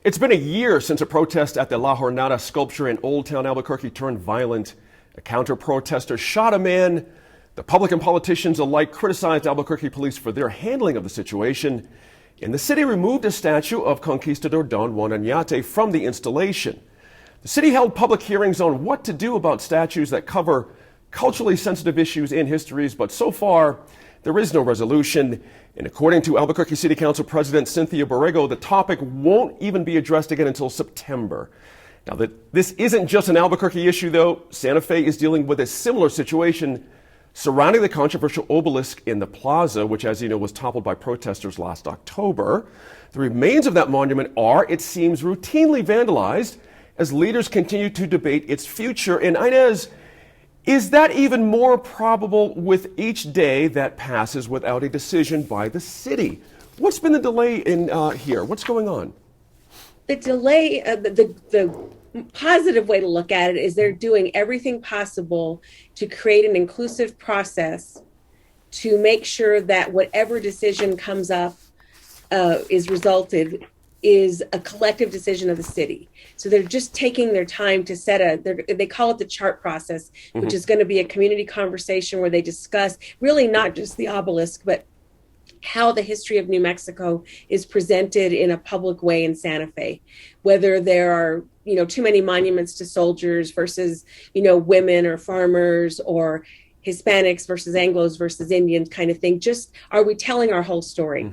It's been a year since a protest at the La Jornada sculpture in Old Town Albuquerque turned violent. A counter-protester shot a man. The public and politicians alike criticized Albuquerque police for their handling of the situation. And the city removed a statue of Conquistador Don Juan Oñate from the installation. The city held public hearings on what to do about statues that cover culturally sensitive issues and histories, but so far, there is no resolution. And according to Albuquerque City Council President Cynthia Borrego, the topic won't even be addressed again until September. Now, this isn't just an Albuquerque issue, though. Santa Fe is dealing with a similar situation surrounding the controversial obelisk in the plaza, which, as you know, was toppled by protesters last October. The remains of that monument are, it seems, routinely vandalized as leaders continue to debate its future. And Inez, is that even more probable with each day that passes without a decision by the city? What's been the delay in here? What's going on? The delay, the positive way to look at it is they're doing everything possible to create an inclusive process to make sure that whatever decision comes up is a collective decision of the city. So they're just taking their time to they call it the chart process, which is going to be a community conversation where they discuss really not just the obelisk, but how the history of New Mexico is presented in a public way in Santa Fe, whether there are, too many monuments to soldiers versus, women or farmers or Hispanics versus Anglos versus Indians kind of thing. Just, are we telling our whole story?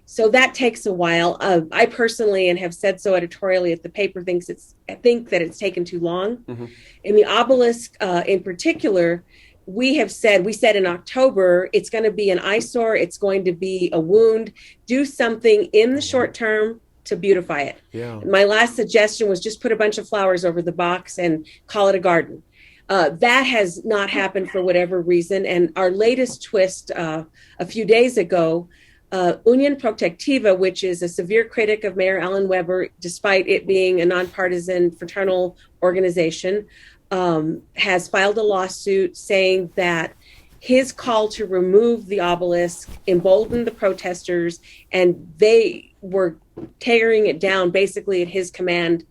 So that takes a while. I personally, and have said so editorially at the paper, I think that it's taken too long. In the obelisk in particular, we said in October, it's going to be an eyesore. It's going to be a wound. Do something in the short term to beautify it. Yeah. My last suggestion was just put a bunch of flowers over the box and call it a garden. That has not happened for whatever reason. And our latest twist a few days ago, Unión Protectiva, which is a severe critic of Mayor Alan Weber, despite it being a nonpartisan fraternal organization, has filed a lawsuit saying that his call to remove the obelisk emboldened the protesters, and they were tearing it down basically at his command.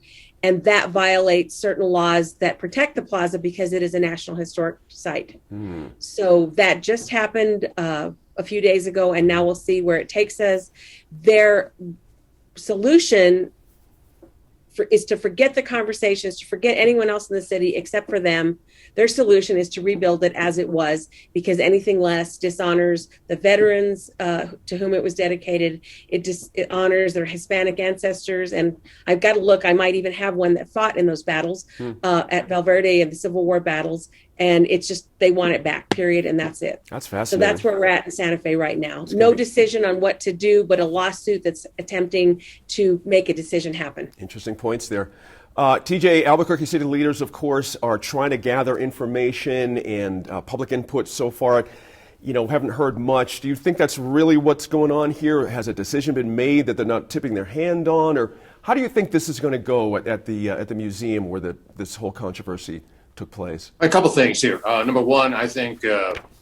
And that violates certain laws that protect the plaza because it is a National Historic Site. So that just happened a few days ago, and now we'll see where it takes us. Their solution is to forget the conversations, to forget anyone else in the city except for them. Their solution is to rebuild it as it was, because anything less dishonors the veterans to whom it was dedicated. It honors their Hispanic ancestors. And I've got to look, I might even have one that fought in those battles at Valverde and the Civil War battles. And it's just, they want it back, period. And that's it. That's fascinating. So that's where we're at in Santa Fe right now. No decision on what to do, but a lawsuit that's attempting to make a decision happen. Interesting points there. TJ, Albuquerque City leaders, of course, are trying to gather information and public input so far. Haven't heard much. Do you think that's really what's going on here? Has a decision been made that they're not tipping their hand on? Or how do you think this is going to go at the museum where this whole controversy took place? A couple things here. Number one, I think,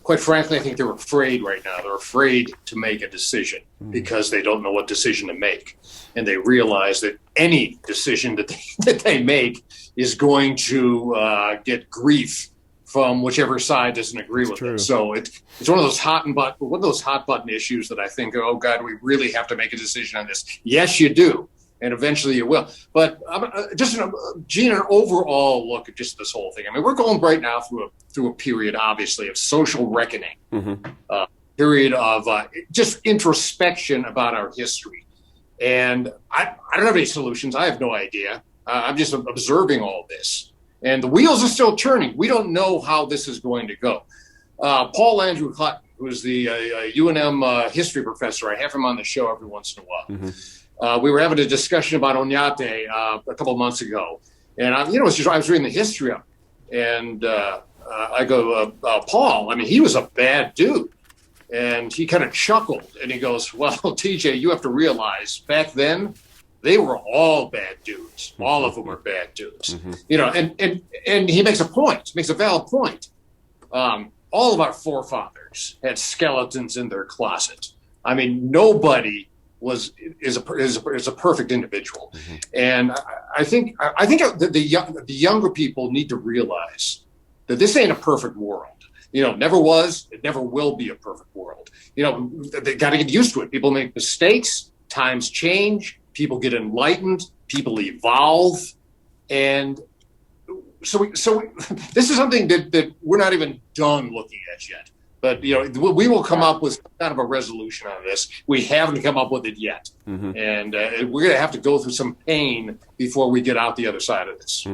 quite frankly, I think they're afraid right now. They're afraid to make a decision because they don't know what decision to make. And they realize that any decision that they make is going to get grief from whichever side doesn't agree with it. So it's one of those hot button issues that I think, oh God, we really have to make a decision on this. Yes, you do. And eventually you will. But Gene, an overall look at just this whole thing. I mean, we're going right now through a period, obviously, of social reckoning, period of just introspection about our history. And I don't have any solutions. I have no idea. I'm just observing all this. And the wheels are still turning. We don't know how this is going to go. Paul Andrew Hutton, who's the UNM history professor, I have him on the show every once in a while. We were having a discussion about Oñate a couple of months ago, and I was reading the history of it, and I go, Paul, I mean, he was a bad dude, and he kind of chuckled, and he goes, well, TJ, you have to realize back then they were all bad dudes. All of them were bad dudes, and he makes a valid point. All of our forefathers had skeletons in their closet. I mean, nobody is a perfect individual. And I think the younger people need to realize that this ain't a perfect world. Never was, it never will be a perfect world. They got to get used to it. People make mistakes, times change, people get enlightened, people evolve. And so this is something that we're not even done looking at yet. But, we will come up with kind of a resolution on this. We haven't come up with it yet. And we're going to have to go through some pain before we get out the other side of this.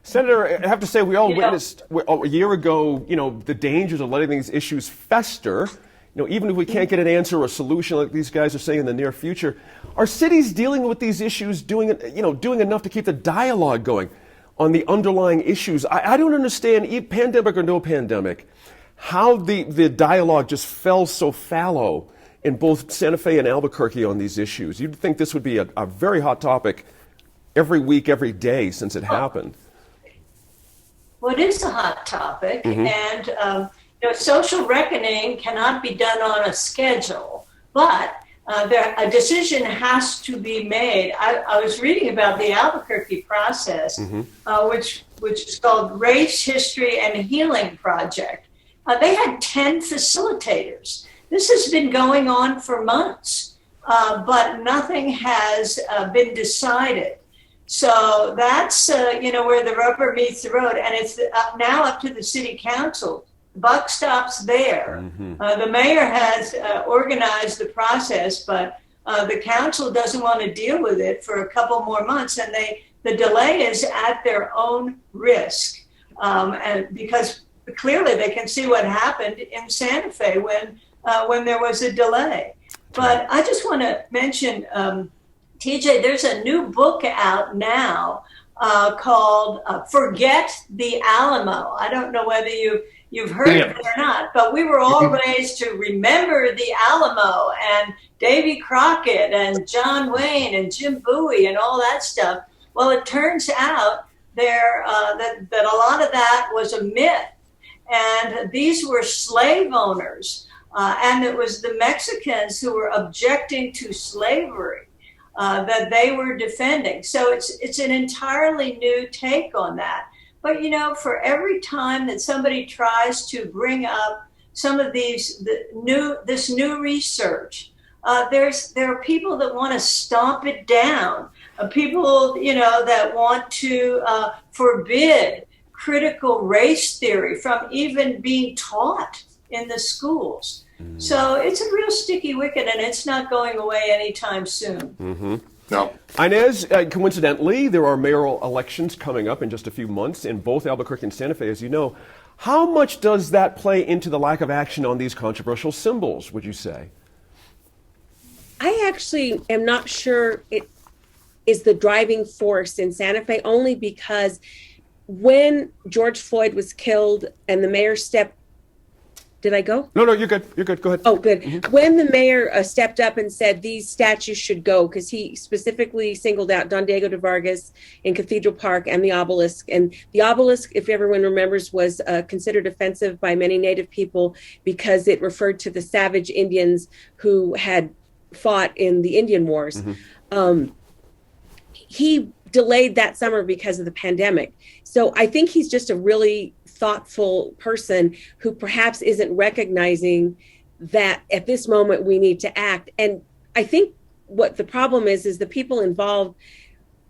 Senator, I have to say, we all witnessed a year ago, the dangers of letting these issues fester. Even if we can't get an answer or a solution like these guys are saying in the near future, are cities dealing with these issues, doing enough to keep the dialogue going on the underlying issues? I don't understand, pandemic or no pandemic, how the dialogue just fell so fallow in both Santa Fe and Albuquerque on these issues. You'd think this would be a very hot topic every week, every day since it happened. Well, it is a hot topic, and social reckoning cannot be done on a schedule, but a decision has to be made. I was reading about the Albuquerque process, which is called Race, History, and Healing Project. They had 10 facilitators. This has been going on for months, but nothing has been decided. So that's, where the rubber meets the road. And it's now up to the city council. Buck stops there. The mayor has organized the process, but the council doesn't want to deal with it for a couple more months. And the delay is at their own risk. And because clearly they can see what happened in Santa Fe when there was a delay. But I just want to mention, TJ, there's a new book out now called Forget the Alamo. I don't know whether you've heard of it or not, but we were all raised to remember the Alamo and Davy Crockett and John Wayne and Jim Bowie and all that stuff. Well, it turns out that a lot of that was a myth. And these were slave owners, and it was the Mexicans who were objecting to slavery that they were defending. So it's an entirely new take on that. But, for every time that somebody tries to bring up some of this new research, there are people that want to stomp it down, people, that want to forbid critical race theory from even being taught in the schools. So it's a real sticky wicket, and it's not going away anytime soon. No. Inez, coincidentally, there are mayoral elections coming up in just a few months in both Albuquerque and Santa Fe, as you know. How much does that play into the lack of action on these controversial symbols, would you say? I actually am not sure it is the driving force in Santa Fe, only because when George Floyd was killed and the mayor did I go? No, you're good. You're good. Go ahead. Oh, good. When the mayor stepped up and said these statues should go, because he specifically singled out Don Diego de Vargas in Cathedral Park and the obelisk. And the obelisk, if everyone remembers, was considered offensive by many Native people because it referred to the savage Indians who had fought in the Indian Wars. He delayed that summer because of the pandemic. So I think he's just a really thoughtful person who perhaps isn't recognizing that at this moment we need to act. And I think what the problem is the people involved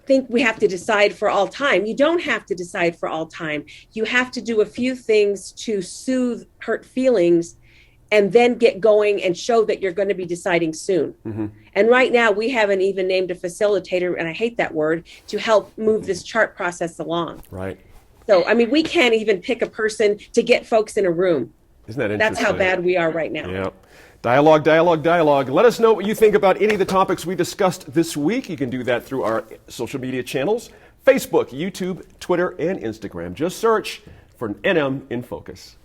think we have to decide for all time. You don't have to decide for all time. You have to do a few things to soothe hurt feelings and then get going and show that you're going to be deciding soon. And right now we haven't even named a facilitator, and I hate that word, to help move this chart process along. Right. So, we can't even pick a person to get folks in a room. Isn't that interesting? That's how bad we are right now. Yeah. Dialogue, dialogue, dialogue. Let us know what you think about any of the topics we discussed this week. You can do that through our social media channels, Facebook, YouTube, Twitter, and Instagram. Just search for NM in Focus.